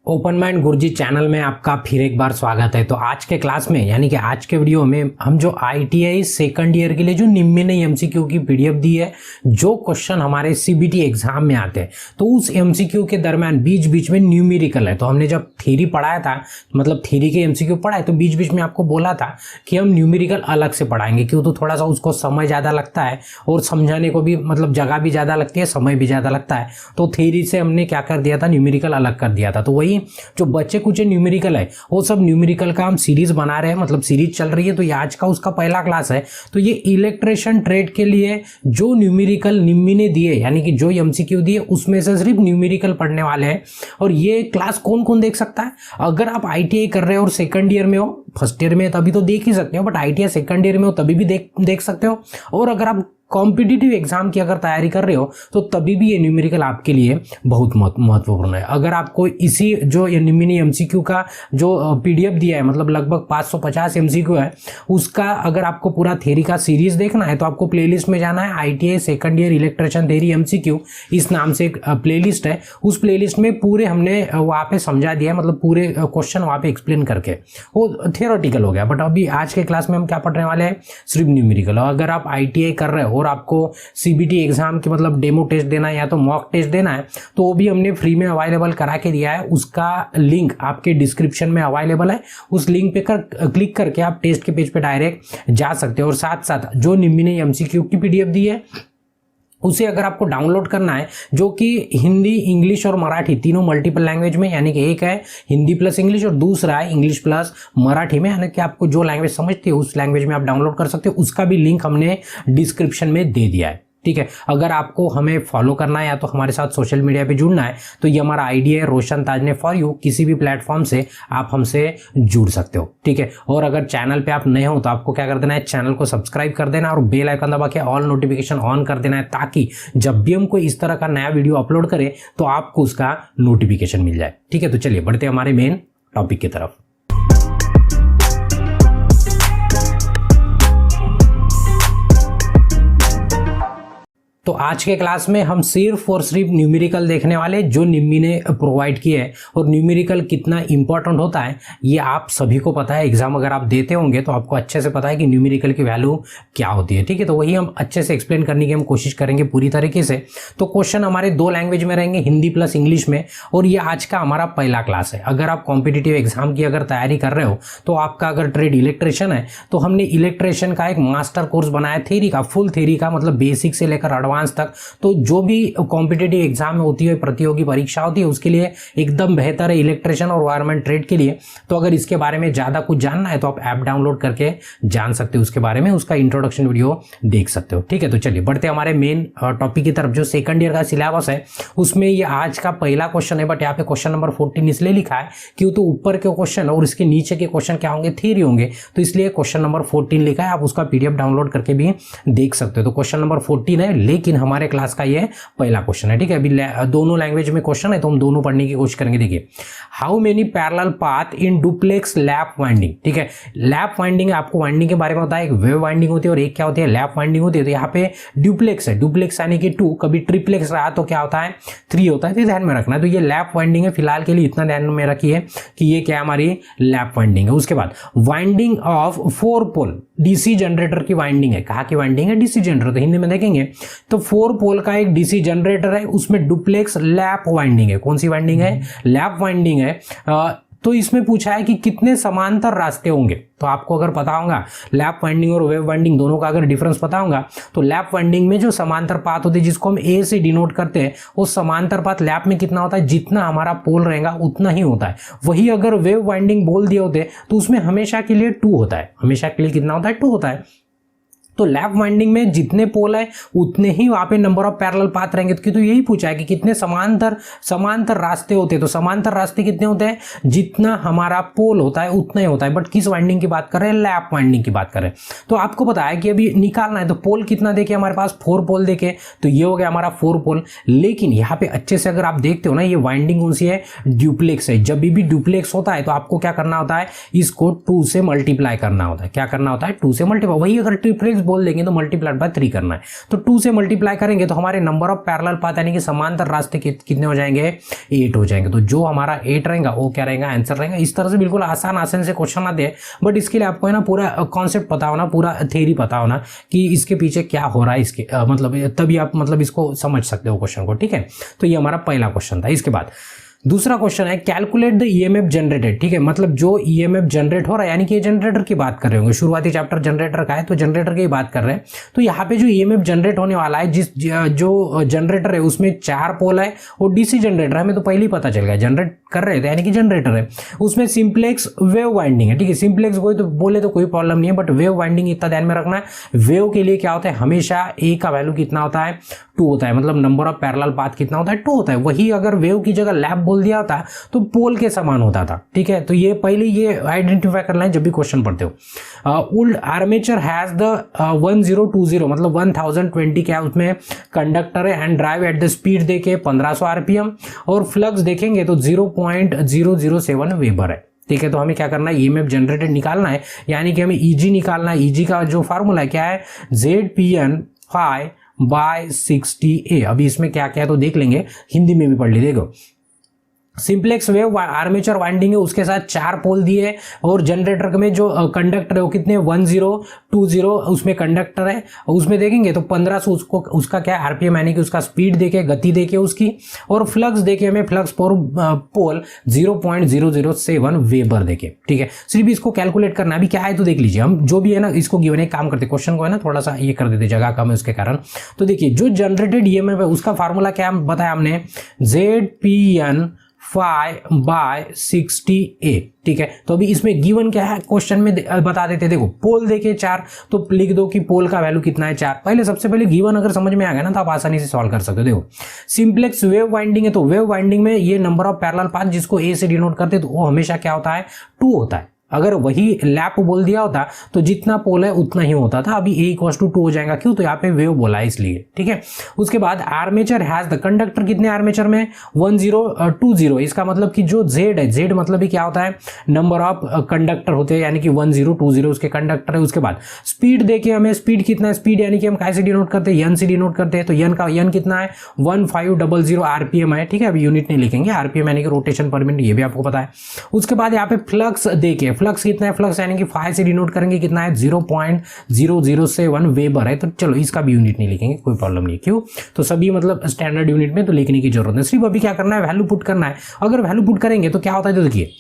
Open mind गुरुजी channel में आपका फिर एक बार स्वागत है। तो आज के क्लास में यानी कि आज के वीडियो में हम जो आईटीआई सेकंड ईयर के लिए जो निम्न ने एमसीक्यू की पीडीएफ दी है, जो क्वेश्चन हमारे सीबीटी एग्जाम में आते हैं, तो उस एमसीक्यू के दरमियान बीच बीच में न्यूमेरिकल है। तो हमने जब थ्योरी पढ़ाया था, मतलब थ्योरी के एमसीक्यू पढ़ाए, तो बीच बीच में आपको बोला था कि हम न्यूमेरिकल अलग से पढ़ाएंगे, क्यों तो थोड़ा सा उसको समय ज़्यादा लगता है और समझाने को भी मतलब जगह भी ज़्यादा लगती है, समय भी ज़्यादा लगता है। तो थ्योरी से हमने क्या कर दिया था, न्यूमेरिकल अलग कर दिया था। तो वही जो बच्चे कुछ न्यूमेरिकल है वो सब न्यूमेरिकल का हम सीरीज बना रहे हैं, मतलब सीरीज चल रही है। तो ये आज का उसका पहला क्लास है। तो ये इलेक्ट्रेशियन ट्रेड के लिए जो न्यूमेरिकल निम्मी ने दिए, यानी कि जो एमसीक्यू दिए उसमें से सिर्फ न्यूमेरिकल पढ़ने वाले हैं। और ये क्लास कौन कौन देख सकता है? अगर आप आईटीआई कर रहे हो और सेकंड ईयर में हो, फर्स्ट ईयर में तभी तो देख ही सकते हो, बट आईटीआई सेकंड ईयर में हो तभी भी देख सकते हो। और अगर आप कॉम्पिटिटिव एग्जाम की अगर तैयारी कर रहे हो तो तभी भी ये न्यूमेरिकल आपके लिए बहुत महत्वपूर्ण है। अगर आपको इसी जो ये मिनी एमसीक्यू का जो पीडीएफ दिया है, मतलब लगभग 550 एमसीक्यू है, उसका अगर आपको पूरा थ्योरी का सीरीज देखना है तो आपको प्लेलिस्ट में जाना है। ITI second year electrician theory MCQ इस नाम से एक प्लेलिस्ट है। उस प्लेलिस्ट में पूरे हमने वहाँ पे समझा दिया है, मतलब पूरे क्वेश्चन वहाँ पे एक्सप्लेन करके। वो थियोरेटिकल हो गया, बट अभी आज के क्लास में हम क्या पढ़ने वाले हैं, सिर्फ न्यूमेरिकल। अगर आप आईटीआई कर रहे हो और आपको सीबीटी एग्जाम की मतलब डेमो टेस्ट देना है या तो मॉक टेस्ट देना है, तो वो भी हमने फ्री में अवेलेबल करा के दिया है। उसका लिंक आपके डिस्क्रिप्शन में अवेलेबल है। उस लिंक पे क्लिक करके आप टेस्ट के पेज पे डायरेक्ट जा सकते हो। और साथ साथ जो निम्मी ने एमसीक्यू की पीडीएफ दी है उसे अगर आपको डाउनलोड करना है, जो कि हिंदी, इंग्लिश और मराठी तीनों मल्टीपल लैंग्वेज में, यानी कि एक है हिंदी प्लस इंग्लिश और दूसरा है इंग्लिश प्लस मराठी में, यानी कि आपको जो लैंग्वेज समझती है उस लैंग्वेज में आप डाउनलोड कर सकते हो। उसका भी लिंक हमने डिस्क्रिप्शन में दे दिया है, ठीक है। अगर आपको हमें फॉलो करना है या तो हमारे साथ सोशल मीडिया पे जुड़ना है तो ये हमारा आईडी है रोशन ताजने फॉर यू। किसी भी प्लेटफॉर्म से आप हमसे जुड़ सकते हो, ठीक है। और अगर चैनल पे आप नए हो तो आपको क्या कर देना है, चैनल को सब्सक्राइब कर देना और बेल आइकन दबा के ऑल नोटिफिकेशन ऑन कर देना है, ताकि जब भी हम कोई इस तरह का नया वीडियो अपलोड करें तो आपको उसका नोटिफिकेशन मिल जाए, ठीक है। तो चलिए बढ़ते हैं हमारे मेन टॉपिक की तरफ। तो आज के क्लास में हम सिर्फ और सिर्फ न्यूमेरिकल देखने वाले, जो निम्मी ने प्रोवाइड किए है। और न्यूमेरिकल कितना इंपॉर्टेंट होता है ये आप सभी को पता है। एग्जाम अगर आप देते होंगे तो आपको अच्छे से पता है कि न्यूमेरिकल की वैल्यू क्या होती है, ठीक है। तो वही हम अच्छे से एक्सप्लेन करने की हम कोशिश करेंगे पूरी तरीके से। तो क्वेश्चन हमारे दो लैंग्वेज में रहेंगे, हिंदी प्लस इंग्लिश में। और ये आज का हमारा पहला क्लास है। अगर आप कॉम्पिटिटिव एग्जाम की अगर तैयारी कर रहे हो तो आपका अगर ट्रेड इलेक्ट्रिशियन है तो हमने इलेक्ट्रिशियन का एक मास्टर कोर्स बनाया थ्योरी का, फुल थ्योरी का, मतलब बेसिक से लेकर तक। तो जो भी कॉम्पिटिटिव एग्जाम में होती है, प्रतियोगी परीक्षा होती है, उसके लिए एकदम बेहतर है इलेक्ट्रिशियन और वायरमैन ट्रेड के लिए। तो अगर इसके बारे में ज्यादा कुछ जानना है तो आप ऐप डाउनलोड करके जान सकते हो उसके बारे में, उसका इंट्रोडक्शन वीडियो देख सकते हो, ठीक है। तो चलिए बढ़ते हैं हमारे मेन टॉपिक की तरफ। जो सेकंड ईयर का सिलेबस है उसमें ये आज का पहला क्वेश्चन है, बट यहाँ पे क्वेश्चन नंबर 14 इसलिए लिखा है क्यों तो ऊपर के क्वेश्चन और इसके नीचे के क्वेश्चन क्या होंगे, थ्योरी होंगे, तो इसलिए क्वेश्चन नंबर 14 लिखा है। आप उसका पीडीएफ डाउनलोड करके भी देख सकते हो। तो क्वेश्चन नंबर 14 है, लेकिन हमारे क्लास का ये पहला क्वेश्चन है, ठीक है। अभी दोनों लैंग्वेज में क्वेश्चन है तो हम दोनों पढ़ने की कोशिश करेंगे। देखिए, how many parallel path in duplex lap winding, ठीक है। लैप वाइंडिंग, आपको वाइंडिंग के बारे में बताया, एक वेव वाइंडिंग होती है और एक क्या होती है, लैप वाइंडिंग होती है। तो यहाँ पे डुप्लेक्स है, डुप्लेक्स यानी कि 2, कभी ट्रिप्लेक्स रहा तो क्या होता है, 3 होता है, तो ध्यान में रखना है। तो ये लैप वाइंडिंग है, फिलहाल के लिए इतना ध्यान में रखिए कि ये क्या हमारी लैप वाइंडिंग है। उसके बाद winding of 4 pole DC generator की वाइंडिंग है। कहाँ की वाइंडिंग है, डीसी जनरेटर, तो हिंदी में देखेंगे तो 4 पोल का एक डीसी जनरेटर है, उसमें डुप्लेक्स लैप वाइंडिंग है। कौन सी वाइंडिंग है, लैप वाइंडिंग है। तो इसमें पूछा है कि कितने समांतर रास्ते होंगे। तो आपको अगर पता होगा लैप वाइंडिंग और वेव वाइंडिंग दोनों का अगर डिफरेंस पता होगा तो लैप वाइंडिंग में जो समांतर पाथ होते हैं जिसको हम ए से डिनोट करते हैं, वो समांतर पाथ लैप में कितना होता है, जितना हमारा पोल रहेगा उतना ही होता है। वही अगर वेव वाइंडिंग बोल दिए होते तो उसमें हमेशा के लिए 2 होता है, हमेशा के लिए कितना होता है, 2 होता है। तो लैप वाइंडिंग में जितने पोल है उतने ही वहां पे नंबर ऑफ पैरेलल पाथ रहेंगे। तो यही पूछा है कि कितने समांतर रास्ते होते हैं। तो समांतर रास्ते कितने होते हैं, जितना हमारा पोल होता है उतना ही होता है। बट किस वाइंडिंग की बात कर रहे हैं, लैप वाइंडिंग की बात कर रहे हैं। तो आपको पता है कि अभी निकालना है तो पोल कितना देखे हमारे पास, 4 पोल देखे, तो ये हो गया हमारा 4 पोल। लेकिन यहाँ पे अच्छे से अगर आप देखते हो ना, ये वाइंडिंग कौन सी है, ड्यूप्लेक्स है। जब भी ड्यूप्लेक्स होता है तो आपको क्या करना होता है, इसको 2 से मल्टीप्लाई करना होता है। क्या करना होता है, 2 से मल्टीप्लाई। वही अगर ट्रिप्लेक्स बोल देंगे तो मल्टीप्लाइड बाय 3 करना है। तो 2 से मल्टीप्लाई करेंगे तो हमारे नंबर ऑफ पैरेलल पाथ यानी कि समांतर रास्ते कितने हो जाएंगे, 8 हो जाएंगे। तो जो हमारा 8 रहेगा वो क्या रहेगा, आंसर रहेगा। इस तरह से बिल्कुल आसान से क्वेश्चन आते हैं, बट इसके लिए आपको है ना पूरा कॉन्सेप्ट पता होना, पूरा थ्योरी पता होना कि इसके पीछे क्या हो रहा है, इसके मतलब तभी आप मतलब इसको समझ सकते हो क्वेश्चन को, ठीक है। तो ये हमारा पहला क्वेश्चन था। इसके बाद दूसरा क्वेश्चन है कैलकुलेट द ईएमएफ जनरेटेड, ठीक है, मतलब जो ईएमएफ जनरेट हो रहा है यानी कि ये जनरेटर की बात कर रहे होंगे, शुरुआती चैप्टर जनरेटर का है तो जनरेटर की बात कर रहे हैं। तो यहाँ पे जो ईएमएफ जनरेट होने वाला है, जो जनरेटर है उसमें 4 पोल है और डीसी जनरेटर है, हमें तो पहले ही पता चल गया जनरेट कर रहे थे यानी कि जनरेटर है, उसमें सिंप्लेक्स वेव वाइंडिंग है, ठीक है। सिंप्लेक्स कोई तो बोले तो कोई प्रॉब्लम नहीं है, बट वेव वाइंडिंग इतना ध्यान में रखना है। वेव के लिए क्या होता है, हमेशा ए का वैल्यू कितना होता है, 2 होता है, मतलब नंबर ऑफ पैरेलल पाथ कितना होता है, 2 होता है। वही अगर वेव की जगह लैप बोल दिया होता तो पोल के समान होता था, ठीक है। तो ये पहले ये आइडेंटिफाई करना है जब भी क्वेश्चन पढ़ते हो। उल्ड आर्मेचर हैज द 1020 मतलब 1020 क्या उसमें कंडक्टर है and drive at the speed देके 1500 आरपीएम और फ्लक्स देखेंगे तो 0.007 वेबर है, ठीक है। तो हमें क्या करना है, ईएमएफ जनरेटेड निकालना है, यानी कि हमें ईजी निकालना है। ईजी का जो फार्मूला है क्या है, ZPN phi by 60A। अभी इसमें क्या क्या है तो देख लेंगे, हिंदी में भी पढ़ ली। देखो सिंप्लेक्स वेव आर्मेचर वाइंडिंग है, उसके साथ 4 पोल दिए और जनरेटर में जो कंडक्टर है वो कितने 1020 उसमें कंडक्टर है, उसमें देखेंगे तो 1500 उसका क्या है आरपीएम यानी कि उसका स्पीड देके, गति देके उसकी, और फ्लक्स देके हमें फ्लक्स पोल 0.007 वेबर देके, ठीक है। सिर्फ इसको कैलकुलेट करना अभी क्या है तो देख लीजिए। हम जो भी है ना इसको गिवन एक काम करते, क्वेश्चन को है ना थोड़ा सा ये कर देते, जगह कम है उसके कारण। तो देखिए जो जनरेटेड ईएमएफ है उसका फार्मूला क्या बताया हमने, ZPN phi by 60A, ठीक है। तो अभी इसमें गिवन क्या है क्वेश्चन में बता देते, देखो पोल देके 4 तो लिख दो कि पोल का वैल्यू कितना है 4। पहले सबसे पहले गिवन अगर समझ में आ गया ना तो आप आसानी से सॉल्व कर सकते हो। देखो सिंप्लेक्स वेव वाइंडिंग है तो वेव वाइंडिंग में ये नंबर ऑफ पैरेलल पाथ जिसको ए से डिनोट करते तो वो हमेशा क्या होता है, 2 होता है। अगर वही लैप बोल दिया होता तो जितना पोल है उतना ही होता था, अभी A = 2 हो जाएगा, क्यों तो यहाँ पे वेव बोला है इसलिए, ठीक है। उसके बाद आर्मेचर हैज द कंडक्टर कितने आर्मेचर में 1020, इसका मतलब कि जो Z है, Z मतलब भी क्या होता है नंबर ऑफ कंडक्टर होते हैं यानी कि 1020 उसके कंडक्टर है। उसके बाद स्पीड देखिए हमें स्पीड कितना है, स्पीड यानी कि हम कैसे डिनोट करते हैं, N से डिनोट करते हैं, तो N कितना है 1500 आरपीएम है, ठीक है। अभी यूनिट नहीं लिखेंगे, आरपीएम यानी कि रोटेशन पर मिनट, ये भी आपको पता है। उसके बाद यहाँ पे फ्लक्स देखिए, फ्लक्स कितना है, फ्लक्स यानी कि फाई से डिनोट करेंगे कितना है 0.007 वेबर है। तो चलो इसका भी यूनिट नहीं लिखेंगे, कोई प्रॉब्लम नहीं, क्यों तो सभी मतलब स्टैंडर्ड यूनिट में तो लिखने की जरूरत है। सिर्फ अभी क्या करना है, वैल्यू पुट करना है। अगर वैल्यू पुट करेंगे तो क्या होता है, तो देखिए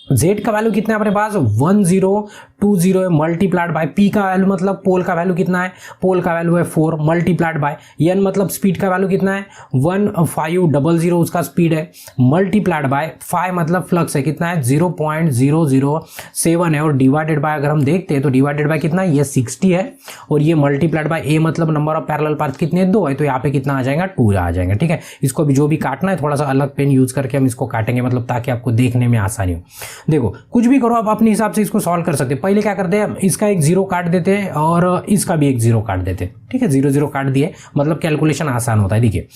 Z का वैल्यू कितना है अपने पास 1020 है, मल्टीप्लाइड बाय P का वैल्यू मतलब पोल का वैल्यू कितना है, पोल का वैल्यू है 4 मल्टीप्लाइड बाय N मतलब स्पीड का वैल्यू कितना है 1500 उसका स्पीड है, मल्टीप्लाइड बाय phi मतलब फ्लक्स है कितना है 0.007 है, और डिवाइडेड बाय अगर हम देखते हैं तो डिवाइडेड बाय कितना है ये 60 है, और ये मल्टीप्लाइड बाय A मतलब नंबर ऑफ पैरेलल पाथ कितने 2 है, तो यहाँ पे कितना आ जाएगा 2 आ जाएगा, ठीक है। इसको भी जो भी काटना है थोड़ा सा अलग पेन यूज करके हम इसको काटेंगे, मतलब ताकि आपको देखने में आसानी हो। देखो कुछ भी करो आप अपने हिसाब से इसको सॉल्व कर सकते हैं। पहले क्या करते हैं, इसका एक 0 काट देते हैं और इसका भी एक 0 काट देते हैं, ठीक है। 0 काट दिए मतलब कैलकुलेशन आसान होता है। देखिए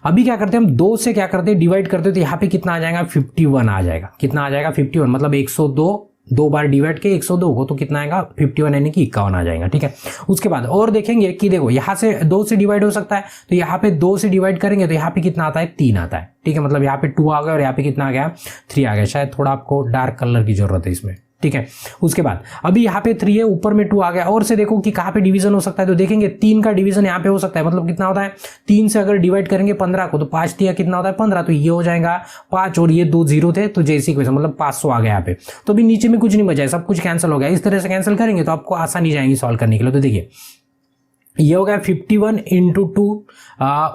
अभी क्या करते हैं हम 2 से क्या करते हैं डिवाइड करते हैं, तो यहाँ पे कितना आ जाएगा 51 आ जाएगा, कितना आ जाएगा 51 मतलब 102 2 बार डिवाइड के 102 को तो कितना आएगा 51 यानी कि 51 आ जाएगा, ठीक है। उसके बाद और देखेंगे कि देखो यहाँ से 2 से डिवाइड हो सकता है, तो यहाँ पे 2 से डिवाइड करेंगे तो यहाँ पे कितना आता है 3 आता है, ठीक है। मतलब यहाँ पे 2 आ गया और यहाँ पे कितना आ गया 3 आ गया, शायद थोड़ा आपको डार्क कलर की जरूरत है इसमें, ठीक है। उसके बाद अभी यहाँ पे 3 है, ऊपर में 2 आ गया, और से देखो कि कहाँ पे डिवीजन हो सकता है, तो देखेंगे 3 का डिवीजन यहाँ पे हो सकता है, मतलब कितना होता है 3 से अगर डिवाइड करेंगे 15 को तो 5 3 कितना होता है 15, तो ये हो जाएगा 5 और ये 2 0 थे तो जैसी क्वेश्चन मतलब 500 आ गया यहाँ पे। तो अभी नीचे में कुछ नहीं बचा है, सब कुछ कैंसिल हो गया। इस तरह से कैंसिल करेंगे तो आपको आसानी जाएंगी सॉल्व करने के लिए। तो देखिए ये हो गया 51 × 2,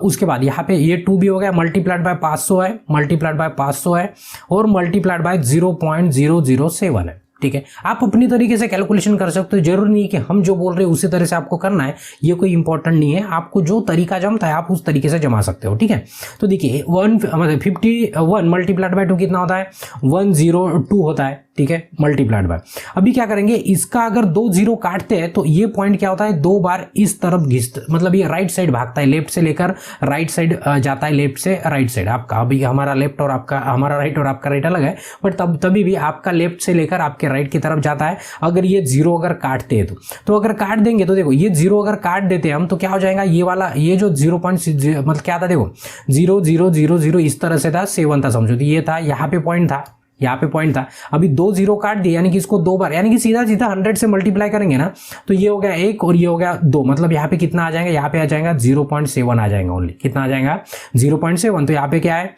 उसके बाद यहाँ पे ये 2 भी हो गया, मल्टीप्लाइड बाय 500 है, मल्टीप्लाइड बाय 500 है, और मल्टीप्लाइड बाय 0.007 है, ठीक है। आप अपनी तरीके से कैलकुलेशन कर सकते हो, जरूरी नहीं कि हम जो बोल रहे हैं उसी तरह से आपको करना है, ये कोई इंपॉर्टेंट नहीं है। आपको जो तरीका जमता है आप उस तरीके से जमा सकते हो, ठीक है। तो देखिए 51 मल्टीप्लाइड बाय 2 कितना होता है 102 होता है, ठीक है, मल्टीप्लाइड बाय। अभी क्या करेंगे, इसका अगर 2 0 काटते हैं तो ये पॉइंट क्या होता है 2 बार इस तरफ घिसता, मतलब ये राइट साइड भागता है, लेफ्ट से लेकर राइट साइड जाता है, लेफ्ट से राइट साइड। आपका अभी हमारा लेफ्ट और आपका हमारा राइट और आपका राइट अलग है, बट तभी भी आपका लेफ्ट से लेकर आपके राइट की तरफ जाता है अगर ये जीरो अगर काटते हैं तो अगर काट देंगे तो देखो ये जीरो अगर काट देते हैं हम तो क्या हो जाएगा, ये वाला ये जो 0.0 मतलब क्या था देखो 0.000 इस तरह से था, 7 था समझो, तो ये था यहाँ पे पॉइंट था, यहाँ पे पॉइंट था, अभी 2 जीरो काट दिए यानी कि इसको 2 बार यानी कि सीधा सीधा 100 से मल्टीप्लाई करेंगे ना तो ये हो गया 1 और ये हो गया 2, मतलब यहाँ पे कितना आ जाएगा, यहाँ पे आ जाएगा 0.7 आ जाएगा ओनली, कितना आ जाएगा 0.7। तो यहाँ पे क्या है,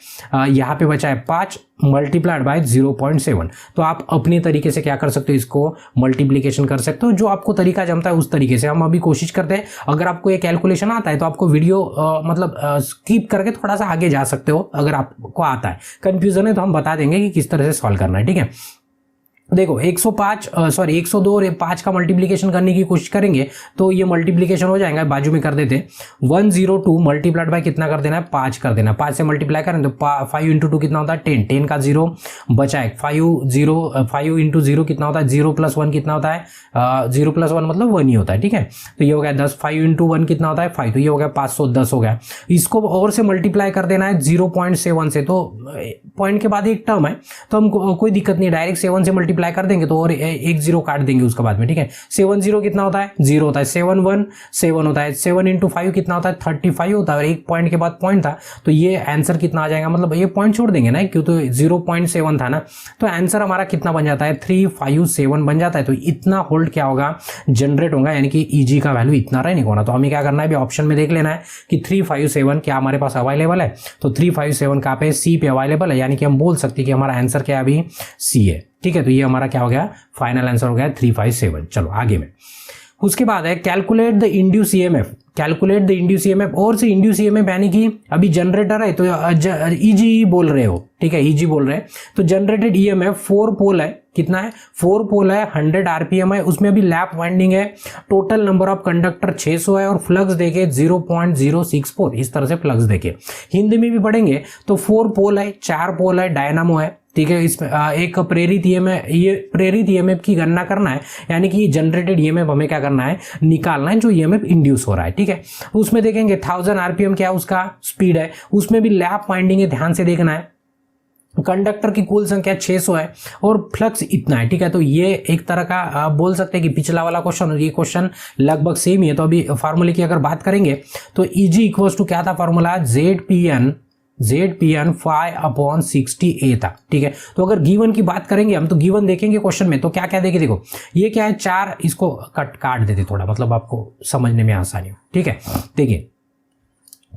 यहाँ पे बचा है 5 मल्टीप्लाइड बाय 0.7। तो आप अपने तरीके से क्या कर सकते हो, इसको मल्टीप्लीकेशन कर सकते हो, जो आपको तरीका जमता है उस तरीके से। हम अभी कोशिश करते हैं, अगर आपको ये कैलकुलेशन आता है तो आपको वीडियो मतलब स्किप करके थोड़ा सा आगे जा सकते हो, अगर आपको आता है। कंफ्यूजन है तो हम बता देंगे कि किस तरह से सॉल्व करना है, ठीक है। देखो 102 और 5 का मल्टीप्लीकेशन करने की कोशिश करेंगे तो ये मल्टीप्लीकेशन हो जाएगा, बाजू में कर देते 102 मल्टीप्लाइड बाय कितना कर देना है, 5 कर देना है, 5 से मल्टीप्लाई करें तो 5 इंटू 2 कितना होता है 10, 10 का 0 बचा है 5 इंटू 0 कितना होता है 0 प्लस 1 कितना होता है 0 प्लस 1 मतलब 1 ही होता है, ठीक है। तो ये हो गया 10, 5 इंटू 1 कितना होता है 5, तो ये हो गया 510 हो गया। इसको और से मल्टीप्लाई कर देना है 0.7 से, तो पॉइंट के बाद एक टर्म है तो हमको कोई दिक्कत नहीं, डायरेक्ट 7 से मल्टीप्लाई कर देंगे तो और एक 0 काट देंगे उसके बाद में, ठीक है। 7 0 कितना होता है 0 होता है, 7 1 7 होता है, 7 इंटू 5 कितना होता है 35 होता है, और एक पॉइंट के बाद पॉइंट था तो ये आंसर कितना आ जाएगा, मतलब ये पॉइंट छोड़ देंगे ना क्यों, तो 0.7 था ना, तो आंसर हमारा कितना बन जाता है 357 बन जाता है। तो इतना होल्ड क्या होगा जनरेट होगा, यानी कि ईजी का वैल्यू इतना रहने को ना। तो हमें क्या करना है, अभी ऑप्शन में देख लेना है कि 357 क्या हमारे पास अवेलेबल है, तो 357 कहाँ पे सी पे अवेलेबल है, यानी कि हम बोल सकते हैं कि हमारा आंसर क्या है अभी सी है, ठीक है। तो ये हमारा क्या हो गया, फाइनल आंसर हो गया 357। चलो आगे में, उसके बाद है calculate the induce EMF, calculate the induce EMF, और से इंड्यूस ईएमएफ यानी कि अभी जनरेटर है तो ईजी बोल रहे हो, ठीक है, ईजी बोल रहे हैं। तो जनरेटेड ईएमएफ 4 पोल है, कितना है 4 पोल है, 100 आरपीएम है, उसमें अभी लैप वाइंडिंग है, टोटल नंबर ऑफ कंडक्टर 600 है, और फ्लक्स देखे 0.064, इस तरह से फ्लक्स देखे। हिंदी में भी पढ़ेंगे तो 4 पोल है, 4 पोल है, डायनामो है, ठीक है। इसमें एक प्रेरित ईएमएफ, ये प्रेरित ईएमएफ की गणना करना है, यानी कि जनरेटेड ईएमएफ हमें क्या करना है, निकालना है जो ईएमएफ इंड्यूस हो रहा है, ठीक है। उसमें देखेंगे 1000 आरपीएम क्या उसका स्पीड है, उसमें भी लैप वाइंडिंग है, ध्यान से देखना है। कंडक्टर की कुल संख्या 600 है और फ्लक्स इतना है, ठीक है। तो ये एक तरह का बोल सकते हैं कि पिछला वाला क्वेश्चन और ये क्वेश्चन लगभग सेम ही है। तो अभी फार्मूले की अगर बात करेंगे तो ईजी इक्वल्स टू क्या था फार्मूला, ZPN 5/60A था, ठीक है। तो अगर गिवन की बात करेंगे हम, तो गिवन देखेंगे क्वेश्चन में तो क्या क्या देखे, देखो ये क्या है 4, इसको काट देते थोड़ा, मतलब आपको समझने में आसानी हो, ठीक है। देखिए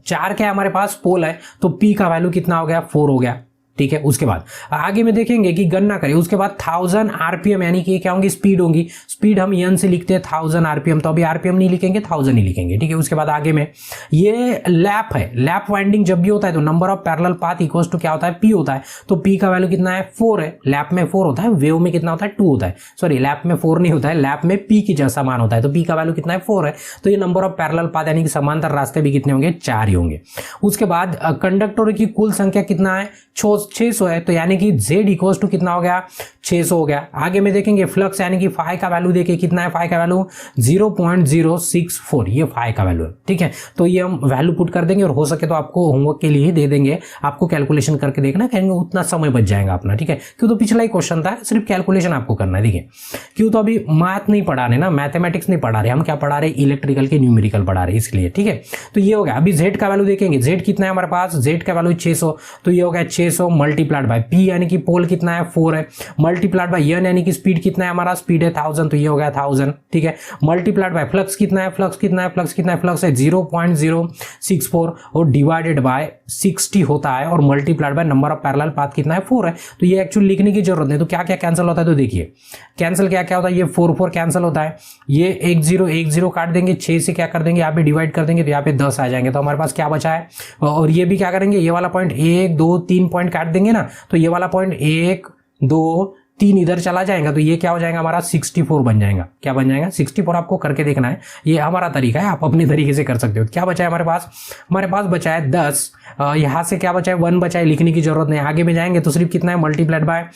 4 क्या है हमारे पास पोल है, तो P का वैल्यू कितना हो गया 4 हो गया, ठीक है। उसके बाद आगे में देखेंगे कि गणना करें, उसके बाद 1000 आरपीएम यानी कि क्या होंगी, स्पीड होंगी, स्पीड हम एन से लिखते हैं 1000 आरपीएम, तो अभी आरपीएम नहीं लिखेंगे 1000 ही लिखेंगे, ठीक है। उसके बाद आगे में ये लैप है, लैप वाइंडिंग जब भी होता है तो number of parallel path equals to क्या होता है P होता है, तो P का वैल्यू कितना है 4 है, लैप में 4 होता है, वेव में कितना होता है 2 होता है, सॉरी लैप में 4 नहीं होता है, लैप में P की जैसा मान होता है, तो P का वैल्यू कितना है 4 है। तो ये नंबर ऑफ पैरेलल पाथ यानी कि समांतर रास्ते भी कितने होंगे 4 ही होंगे। उसके बाद कंडक्टर की कुल संख्या कितना है 600 है, तो यानी कि Z इक्वल्स टू कितना हो गया 600 हो गया। आगे में देखेंगे फ्लक्स यानी कि फाई का वैल्यू देखिए कितना है, फाई का वैल्यू 0.064, ये फाई का वैल्यू है, ठीक है। तो ये हम वैल्यू पुट कर देंगे और हो सके तो आपको होमवर्क के लिए दे देंगे, आपको कैलकुलेशन करके देखना, कहेंगे उतना समय बच जाएगा अपना, ठीक है। क्यों तो पिछला ही क्वेश्चन था, सिर्फ कैलकुलेशन आपको करना है, देखिए क्यों तो अभी मैथ नहीं पढ़ा रहे ना, मैथमेटिक्स नहीं पढ़ा रहे, हम क्या पढ़ा रहे इलेक्ट्रिकल के न्यूमेरिकल पढ़ा रहे, इसलिए, ठीक है। तो ये हो गया। अभी Z का वैल्यू देखेंगे, Z कितना है हमारे पास, Z का वैल्यू 600, तो ये हो गया 600 मल्टीप्लाइड बाय P यानी कि पोल कितना है 4 है, मल्टीप्लाइड बाय N यानी कि स्पीड कितना है हमारा, स्पीड है 1000, तो ये हो गया 1000, ठीक है। मल्टीप्लाइड बाय फ्लक्स कितना है, फ्लक्स कितना है, फ्लक्स कितना है, फ्लक्स है 0.064 और डिवाइडेड बाय 60 होता है, और multiplied by number of parallel path कितना है 4 है। तो ये एक्चुअली लिखने की जरूरत नहीं, तो क्या क्या कैंसिल होता है, तो देखिए कैंसिल क्या क्या होता है, ये 4 कैंसिल होता है, ये 1 0 काट देंगे, 6 से क्या कर देंगे यहाँ पे डिवाइड कर देंगे, तो यहाँ पे 10 आ जाएंगे, तो हमारे पास क्या बचा है। और ये भी क्या करेंगे, ये वाला पॉइंट 1 2 3 पॉइंट काट देंगे ना, तो ये वाला पॉइंट 1 2 3 इधर चला जाएगा, तो ये क्या हो जाएगा हमारा 64 बन जाएगा। क्या बन जाएगा 64, आपको करके देखना है, ये हमारा तरीका है, आप अपने तरीके से कर सकते हो। क्या बचा है हमारे पास बचा है 10, यहाँ से क्या बचा है 1 बचा है, लिखने की जरूरत नहीं। आगे में जाएंगे तो सिर्फ कितना है मल्टीप्लाइड बाय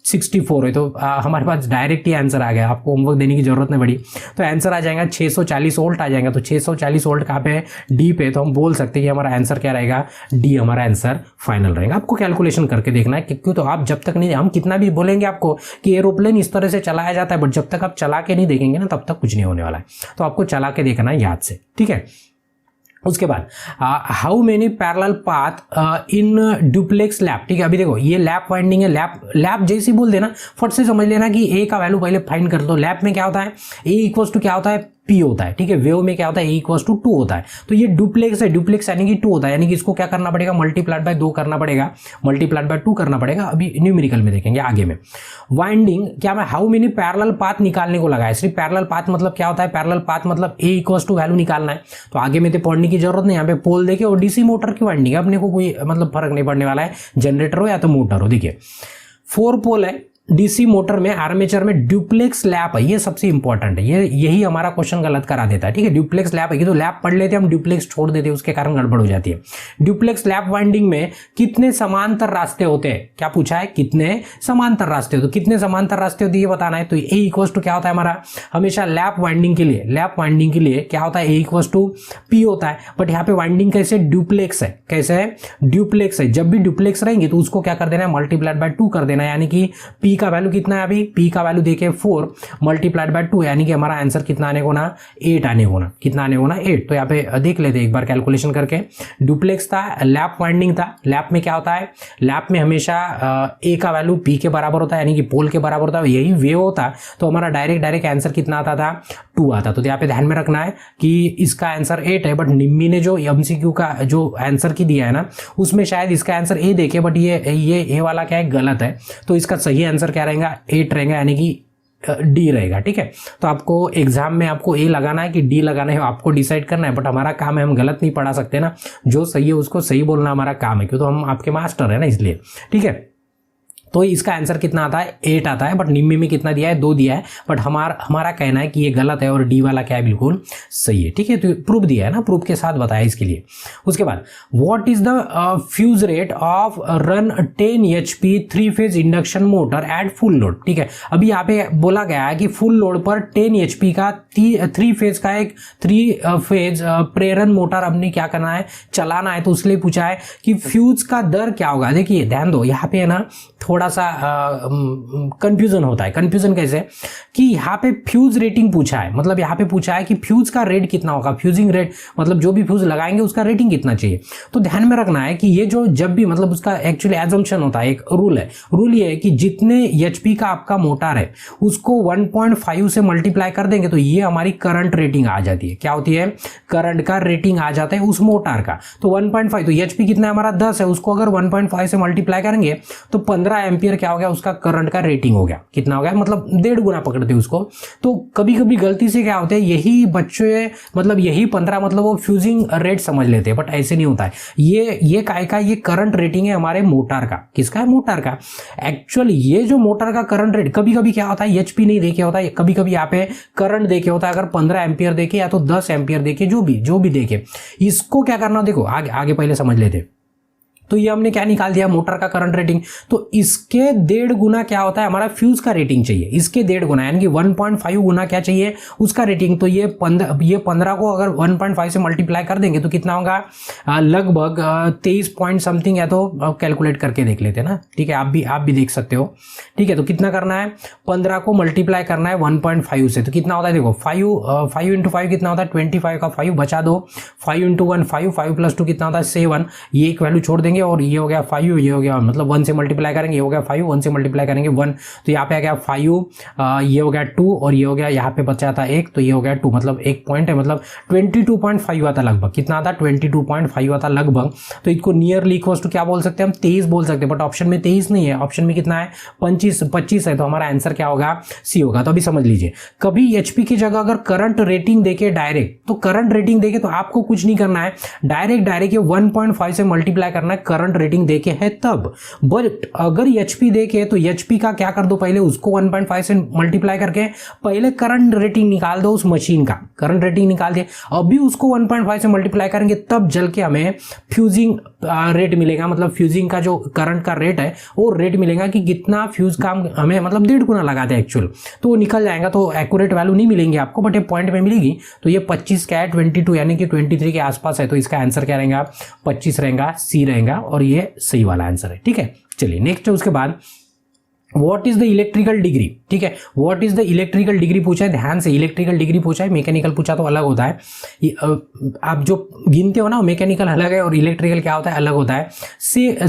64 है, तो हमारे पास डायरेक्ट ही आंसर आ गया, आपको होमवर्क देने की जरूरत नहीं पड़ी। तो आंसर आ जाएगा 640 वोल्ट आ जाएगा। तो 640 वोल्ट कहाँ पे है? डी पे। तो हम बोल सकते हैं कि हमारा आंसर क्या रहेगा? डी हमारा आंसर फाइनल रहेगा। आपको कैलकुलेशन करके देखना है, क्यों? तो आप जब तक नहीं, हम कितना भी बोलेंगे आपको कि एरोप्लेन इस तरह से चलाया जाता है, बट जब तक आप चला के नहीं देखेंगे ना, तब तक कुछ नहीं होने वाला है। तो आपको चला के देखना है याद से, ठीक है। उसके बाद how many parallel path in duplex lap, ठीक है। अभी देखो ये लैप वाइंडिंग है, लैप जैसे ही बोल देना फट से समझ लेना कि ए का वैल्यू पहले फाइंड कर दो। लैप में क्या होता है? ए इक्वल्स टू क्या होता है? पी होता है, ठीक है। वेव में क्या होता है? ए इक्वल्स टू 2 होता है। तो ये डुप्लेक्स है, डुप्लेक्स यानी कि 2 होता है, यानी कि इसको क्या करना पड़ेगा? मल्टीप्लाइड बाय 2 करना पड़ेगा, मल्टीप्लाइड बाय 2 करना पड़ेगा। अभी न्यूमेरिकल में देखेंगे आगे में। वाइंडिंग क्या मैं हाउ मेनी पैरेलल पाथ निकालने को लगाया। सिर्फ पैरेलल पाथ मतलब क्या होता है? पैरेलल पाथ मतलब ए इक्वल्स टू वैल्यू निकालना है। तो आगे में तो पढ़ने की जरूरत नहीं, यहाँ पे पोल देखे और डीसी मोटर की वाइंडिंग है, अपने को कोई मतलब फर्क नहीं पड़ने वाला है, जनरेटर हो या तो मोटर हो। देखिए 4 पोल है डीसी मोटर में, आर्मेचर में डुप्लेक्स लैप है, ये सबसे इंपॉर्टेंट है, ये यही हमारा क्वेश्चन गलत करा देता है, ठीक है। डुप्लेक्स लैप है, तो लैप पढ़ लेते हम, डुप्लेक्स छोड़ देते, उसके कारण गड़बड़ हो जाती है। डुप्लेक्स लैप वाइंडिंग में कितने समांतर रास्ते होते हैं? क्या पूछा है? कितने समांतर रास्ते होते? तो कितने समांतर रास्ते होते ये बताना है। तो ए इक्वल्स टू क्या होता है हमारा? हमेशा लैप वाइंडिंग के लिए क्या होता है? ए इक्वल्स टू पी होता है। बट यहाँ पे वाइंडिंग कैसे? डुप्लेक्स है। कैसे है? डुप्लेक्स है। जब भी डुप्लेक्स रहेंगे तो उसको क्या कर देना है? मल्टीप्लाइड बाय 2 कर देना है, यानी कि पी का वैल्यू कितना है? अभी पी का वैल्यू देखे 4 मल्टीप्लाइड बाय 2, यानी कि हमारा आंसर कितना आने को ना? 8 आने को ना। कितना आने को ना? 8। तो यहाँ पे देख लेते एक बार कैलकुलेशन करके। डुप्लेक्स था, लैप वाइंडिंग था। लैप में क्या होता है? लैप में हमेशा ए का वैल्यू पी के बराबर होता है, यानी कि पोल के बराबर होता है। यही वेव होता तो हमारा डायरेक्ट आंसर कितना आता था? 2 आता। तो यहाँ पे ध्यान में रखना है कि इसका आंसर 8 है, बट निम्मी ने जो एमसीक्यू का जो आंसर की दिया है ना, उसमें शायद इसका आंसर ए देखे, बट ये ए वाला क्या है? गलत है। तो इसका सही आंसर क्या रहेगा? 8 रहेगा, यानी कि डी रहेगा, ठीक है। तो आपको एग्जाम में आपको ए लगाना है कि डी लगाना है, आपको डिसाइड करना है, बट हमारा काम है, हम गलत नहीं पढ़ा सकते ना, जो सही है उसको सही बोलना हमारा काम है, क्योंकि तो हम आपके मास्टर है ना, इसलिए, ठीक है। तो इसका आंसर कितना आता है? 8 आता है, बट निम्मी में कितना दिया है? 2 दिया है, बट हमारा कहना है कि ये गलत है और डी वाला क्या है? बिल्कुल सही है, ठीक है। तो प्रूफ दिया है ना, प्रूफ के साथ बताया इसके लिए। उसके बाद what is the fuse rate of run 10 HP 3 phase induction motor at full load, ठीक है। अभी यहाँ पे बोला गया है कि फुल लोड पर 10 HP का 3 फेज का एक 3 फेज प्रेरण मोटर अपने क्या करना है? चलाना है। तो उसके पूछा है कि फ्यूज का दर क्या होगा। देखिए ध्यान दो, यहाँ पे है ना थोड़ा सा कंफ्यूजन होता है। कंफ्यूजन कैसे? कि यहाँ पे फ्यूज रेटिंग पूछा है, मतलब यहाँ पे पूछा है कि फ्यूज का रेट कितना होगा, फ्यूजिंग रेट मतलब जो भी फ्यूज लगाएंगे उसका रेटिंग कितना चाहिए। तो ध्यान में रखना है कि ये जो जब भी मतलब उसका एक्चुअली एजम्पशन होता है, एक रूल है। रूल ये है कि जितने एचपी का आपका मोटर है उसको 1.5 से मल्टीप्लाई कर देंगे तो ये हमारी करंट रेटिंग आ जाती है। क्या होती है? करंट का रेटिंग आ जाता है उस मोटर का। तो 1.5, तो एचपी कितना है हमारा? 10 है, उसको अगर 1.5 से मल्टीप्लाई करेंगे तो 15 एम्पियर क्या हो गया? उसका करंट का रेटिंग हो गया। कितना हो गया? मतलब 1.5 गुना पकड़ते हैं उसको। तो कभी कभी गलती से क्या होता है, यही बच्चे मतलब यही 15 मतलब वो फ्यूजिंग रेट समझ लेते हैं, बट ऐसे नहीं होता है। ये काय का? ये करंट रेटिंग है हमारे मोटर का। किसका है? मोटर का। एक्चुअली ये जो मोटर का करंट रेट, कभी कभी क्या होता है, एचपी नहीं देखे होता है, कभी कभी यहाँ पे करंट देखे होता है। अगर 15 एम्पियर देखे या तो 10 एम्पियर देखे, जो भी देखे, इसको क्या करना? देखो आगे पहले समझ लेते। तो ये हमने क्या निकाल दिया? मोटर का करंट रेटिंग। तो इसके 1.5 गुना क्या होता है? हमारा फ्यूज का रेटिंग चाहिए। इसके 1.5 गुना यानी कि 1.5 गुना क्या चाहिए? उसका रेटिंग। तो ये 15 को अगर 1.5 से मल्टीप्लाई कर देंगे तो कितना होगा? लगभग 23 पॉइंट समथिंग है। तो कैलकुलेट करके देख लेते हैं ना, ठीक है। आप भी देख सकते हो, ठीक है। तो कितना करना है? 15 को मल्टीप्लाई करना है 1.5 से। तो कितना होता है? देखो 5 इंटू 5 कितना होता है? 25 का 5 बचा दो। 5 इंटू 1 5 प्लस 2 कितना होता है? 7। ये एक वैल्यू छोड़ देंगे और ये हो गया 5, ये हो गया मतलब 1 से मल्टीप्लाई करेंगे, ये हो गया 5, 1 से मल्टीप्लाई करेंगे 1, तो यहाँ पे आ गया 5, ये हो गया 2 और ये हो गया, यहाँ पे बचा था 1, तो ये हो गया 2, मतलब 1 पॉइंट है, मतलब 22.5 आता लगभग। कितना आता? 22.5 आता लगभग। तो इसको नियरली इक्वल्स टू क्या बोल सकते हैं हम? 23 बोल सकते हैं, बट ऑप्शन में 23 नहीं है, ऑप्शन में कितना है? 25 है। तो हमारा आंसर क्या होगा? सी होगा। तो अभी समझ लीजिए, कभी एचपी की जगह अगर करंट रेटिंग देके डायरेक्ट, तो करंट रेटिंग देके तो आपको कुछ नहीं करना है, डायरेक्ट ये 1.5 से मल्टीप्लाई करना है करंट रेटिंग देके है तब। बट अगर एचपी देखे तो एचपी का क्या कर दो, पहले उसको 1.5 से मल्टीप्लाई करके पहले करंट रेटिंग निकाल दो उस मशीन का, करंट रेटिंग निकाल दिया, अभी उसको 1.5 से मल्टीप्लाई करेंगे तब जल के हमें फ्यूजिंग रेट मिलेगा, मतलब फ्यूजिंग का जो करंट का रेट है वो रेट मिलेगा कि कितना फ्यूज का हमें मतलब 1.5 गुना लगाते हैं एक्चुअल, तो वो निकल जाएगा। तो एक्यूरेट वैल्यू नहीं मिलेंगे आपको, बट ये पॉइंट में मिलेगी। तो ये 25 क्या है, 22 यानी कि 23 के आसपास है, तो इसका आंसर क्या रहेगा, 25 रहेगा, सी रहेगा, और ये सही वाला आंसर है। ठीक है, चलिए नेक्स्ट है उसके बाद what is the electrical degree. ठीक है, what is the electrical degree पूछा है, ध्यान से, इलेक्ट्रिकल डिग्री पूछा है, मैकेनिकल पूछा तो अलग होता है। आप जो गिनते हो ना मैकेनिकल अलग है और इलेक्ट्रिकल क्या होता है, अलग होता है।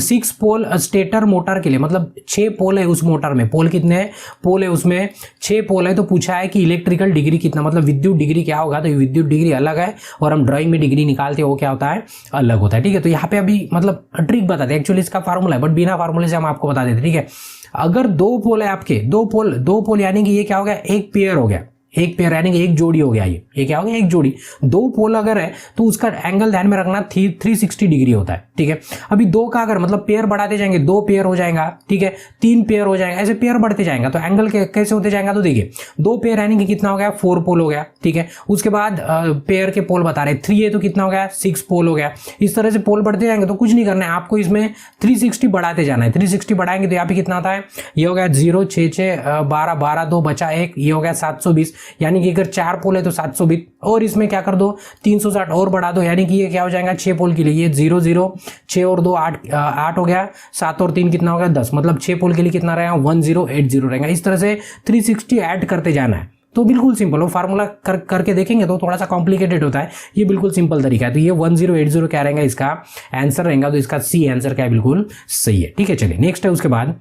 6 पोल स्टेटर मोटर के लिए, मतलब 6 पोल है उस मोटर में, पोल कितने हैं, पोल है उसमें 6 पोल है, तो पूछा है कि इलेक्ट्रिकल डिग्री कितना, मतलब विद्युत डिग्री क्या होगा, तो विद्युत डिग्री अलग है और हम ड्राइंग में डिग्री निकालते हैं वो क्या होता है, अलग होता है। ठीक है, तो यहाँ पे अभी मतलब ट्रिक बताते हैं, एक्चुअली इसका फार्मूला है बट बिना फार्मूले से हम आपको बता देते। ठीक है, अगर 2 पोल है आपके, 2 पोल यानी कि ये क्या हो गया, एक पेयर हो गया, एक पेयर यानी कि एक जोड़ी हो गया, ये क्या हो गया, एक जोड़ी। 2 पोल अगर है तो उसका एंगल ध्यान में रखना 360 डिग्री होता है। ठीक है, अभी 2 का अगर मतलब पेयर बढ़ाते जाएंगे, 2 पेयर हो जाएगा, ठीक है, 3 पेयर हो जाएगा, ऐसे पेयर बढ़ते जाएगा तो एंगल कैसे होते जाएगा, तो देखिए 2 पेयर यानी कि कितना हो गया, 4 पोल हो गया। ठीक है, उसके बाद पेयर के पोल बता रहे 3 है तो कितना हो गया, 6 पोल हो गया। इस तरह से पोल बढ़ते जाएंगे, तो कुछ नहीं करना है आपको, इसमें 360 बढ़ाते जाना है। 360 बढ़ाएंगे तो यहाँ पे कितना आता है, ये हो गया 0 6 6 12 12 2 बचा 1, ये हो गया 720, यानी कि अगर 4 पोल है तो 720, और इसमें क्या कर दो 360 और बढ़ा दो, यानी कि ये क्या हो जाएगा 6 पोल के लिए, ये 0 0 6 और 2 8 हो गया, 7 और 3 कितना हो गया 10, मतलब 6 पोल के लिए कितना रहेगा 1080 रहेगा। इस तरह से 360 ऐड करते जाना है। तो बिल्कुल सिंपल, वो फार्मूला करके देखेंगे तो थोड़ा सा कॉम्प्लिकेटेड होता है, ये बिल्कुल सिंपल तरीका है। तो ये 1080 क्या रहेगा, इसका आंसर रहेगा, तो इसका सी आंसर क्या है, बिल्कुल सही है। ठीक है, चलिए नेक्स्ट है उसके बाद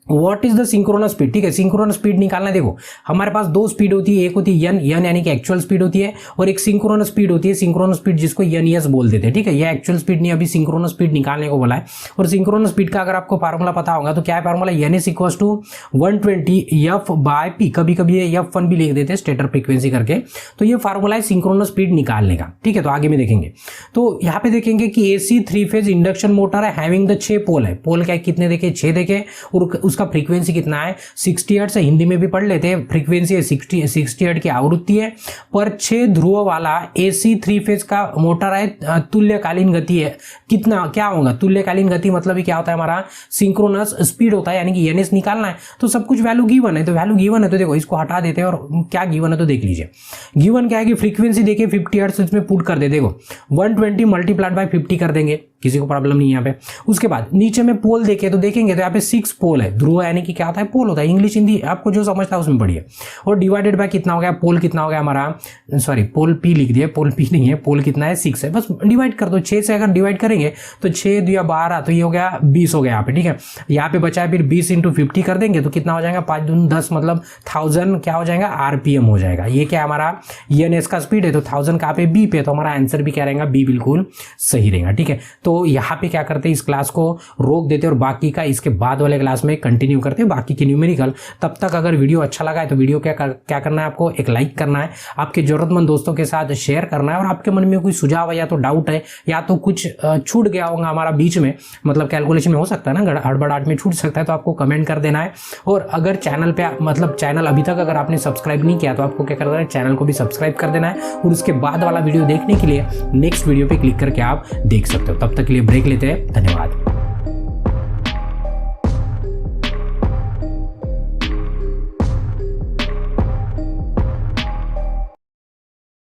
what is the synchronous speed. ठीक है, सिंक्रोनस स्पीड निकालना है। देखो हमारे पास 2 स्पीड होती है, एक होती है एन यानी कि एक्चुअल स्पीड होती है, और एक सिंक्रोनस स्पीड होती है, सिंक्रोनस स्पीड जिसको एनएस बोल देते हैं। ठीक है, ये एक्चुअल स्पीड नहीं, अभी सिंक्रोनस स्पीड निकालने को बोला है। और सिंक्रोनस स्पीड का अगर आपको फार्मूला पता होगा तो क्या है formula, NS equals to 120 F by P, कभी कभी ये F1 भी लिख देते हैं स्टेटर फ्रीक्वेंसी करके। तो ये फार्मूला है सिंक्रोनस स्पीड निकालने का। ठीक है, तो आगे में देखेंगे, तो यहाँ पे देखेंगे कि एसी 3 फेज इंडक्शन मोटर है, हैविंग द 6 पोल है, पोल क्या कितने देखे 6 देखे, और उसका फ्रीक्वेंसी कितना है 60 हर्ट्ज। हिंदी में भी पढ़ लेते हैं, फ्रीक्वेंसी है 60 हर्ट्ज की आवृत्ति है, पर 6 ध्रुव वाला एसी 3 फेज का मोटर है, तुल्यकालीन गति है, कितना क्या होगा तुल्यकालीन गति, मतलब क्या होता है हमारा सिंक्रोनस स्पीड होता है, यानी कि एनएस निकालना है। तो सब कुछ वैल्यू गिवन है, तो वैल्यू गिवन है तो देखो इसको हटा देते हैं, और क्या गिवन है तो देख लीजिए। गिवन क्या है कि फ्रीक्वेंसी देखिए 50 हर्ट्ज, इसमें पुट कर दे, देखो 120 मल्टीप्लाइड बाय 50 कर देंगे, किसी को प्रॉब्लम नहीं है यहाँ पे। उसके बाद नीचे में पोल देखे तो देखेंगे तो यहाँ पे 6 पोल है, ध्रुव यानी कि क्या होता है पोल होता है, इंग्लिश हिंदी आपको जो समझता है उसमें पढ़िए। और डिवाइडेड बाय कितना हो गया, पोल कितना हो गया हमारा, सॉरी पोल पी लिख दिया, पोल पी नहीं है, पोल कितना है 6 है, बस डिवाइड कर दो, 6 से अगर डिवाइड करेंगे तो 6 2 12, तो ये हो गया 20 हो गया यहाँ पे। ठीक है, यहाँ पे बचा है फिर 20 × 50 कर देंगे तो कितना हो जाएगा 5 दूनी 10, मतलब 1000 क्या हो जाएगा आरपीएम हो जाएगा। ये क्या हमारा एनएस का स्पीड है, तो 1000 कहाँ पे बी पे, तो हमारा आंसर भी क्या रहेगा, बी बिल्कुल सही रहेगा। ठीक है, तो यहाँ पे क्या करते हैं, इस क्लास को रोक देते हैं और बाकी का इसके बाद वाले क्लास में कंटिन्यू करते हैं, बाकी की न्यूमेरिकल। तब तक अगर वीडियो अच्छा लगा है तो वीडियो क्या करना है, आपको एक लाइक करना है, आपके जरूरतमंद दोस्तों के साथ शेयर करना है, और आपके मन में कोई सुझाव है या तो डाउट है या तो कुछ छूट गया होगा हमारा बीच में, मतलब कैलकुलेशन में हो सकता है ना हड़बड़ाहट में छूट सकता है, तो आपको कमेंट कर देना है। और अगर चैनल पे मतलब चैनल अभी तक अगर आपने सब्सक्राइब नहीं किया तो आपको क्या करना है, चैनल को भी सब्सक्राइब कर देना है, और उसके बाद वाला वीडियो देखने के लिए नेक्स्ट वीडियो पे क्लिक करके आप देख सकते हो। तब तक के लिए ब्रेक लेते हैं, धन्यवाद।